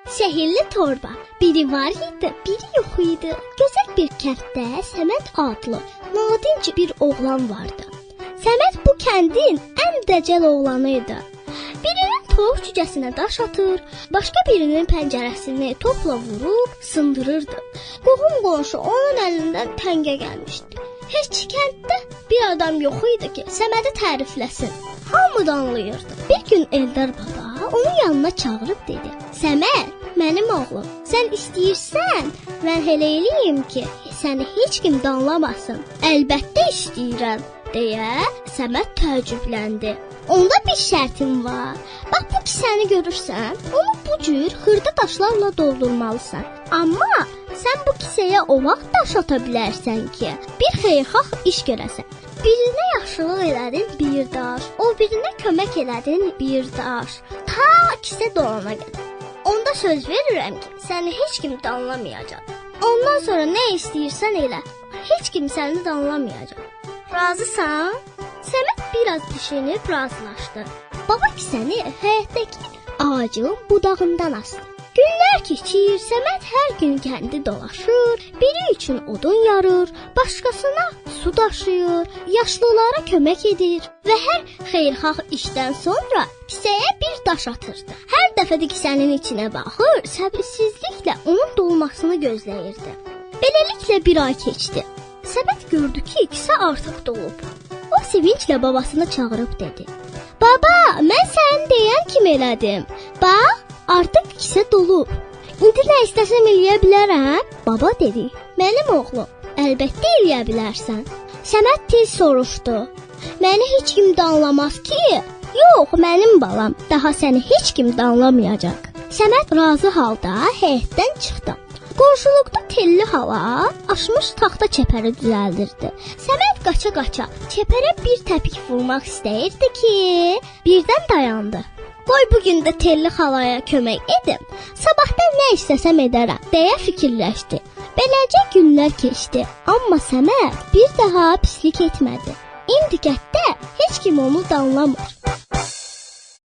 Sehirli torba. Biri var idi, biri yox idi. Gözəl bir kənddə Səməd adlı nadinc bir oğlan vardı. Səməd bu kəndin ən dəcəl oğlanı idi. Birinin toyuq cücəsinə daş atır, başqa birinin pəncərəsini topla vurub sındırırdı. Qohum-qonşu onun əlindən təngə gəlmişdi. Heç kənddə bir adam yox idi ki, Səmədi tərifləsin. Hamı danlayırdı. Bir gün Eldar baba onu yanına çağırıb dedi: "Səməd, mənim oğlum, sən istəyirsən, mən elə eləyim ki, səni heç kim danlamasın." "Əlbəttə istəyirəm," deyə Səməd təəccübləndi. "Onda bir şərtim var. Bax bu kisəni görürsən, onu bu cür xırda daşlarla doldurmalısan. Amma sən bu kisəyə o vaxt daş ata bilərsən ki, bir xeyirxah iş görəsən. Birinə yaxşılıq elədin, bir daş, o birinə kömək elədin, bir daş, ta kisə dolana qədər. Onda söz verirəm ki, səni heç kim danlamayacaq. Ondan sonra nə istəyirsən elə, heç kim səni danlamayacaq. Razısan?" Səməd biraz düşünüb razılaşdı. Baba kisəni həyətdəki ağacın budağından asdı. Günlər keçir, Səməd hər gün kəndi dolaşır, biri üçün odun yarır, başqasına su daşıyır, yaşlılara kömək edir və hər xeyirxah işdən sonra kisəyə bir daş atırdı. Hər dəfə də kisənin içinə baxır, səbirsizliklə onun dolmasını gözləyirdi. Beləliklə bir ay keçdi. Səməd gördü ki, kisə artıq dolub. O sevinclə babasını çağırıb dedi: "Baba, mən sənin deyən kimi elədim. Bax, artıq kisə dolub. İndi nə istəsəm eləyə bilərəm?" Baba dedi: "Mənim oğlum, əlbəttə eləyə bilərsən." Səməd tez soruşdu: "Məni heç kim danlamaz ki?" "Yox, mənim balam, daha səni heç kim danlamayacaq." Səməd razı halda həyətdən çıxdı. Qonşuluqda Telli hala aşmış taxta çəpəri düzəldirdi. Səməd qaça-qaça çəpərə bir təpik vurmaq istəyirdi ki, birdən dayandı. "Qoy bu gün də Telli xalaya kömək edim. Sabahdan nə istəsəm edərəm," deyə fikirləşdi. Beləcə günlər keçdi, amma Səməd bir daha pislik etmədi. İndi qətdə heç kim onu danlamır.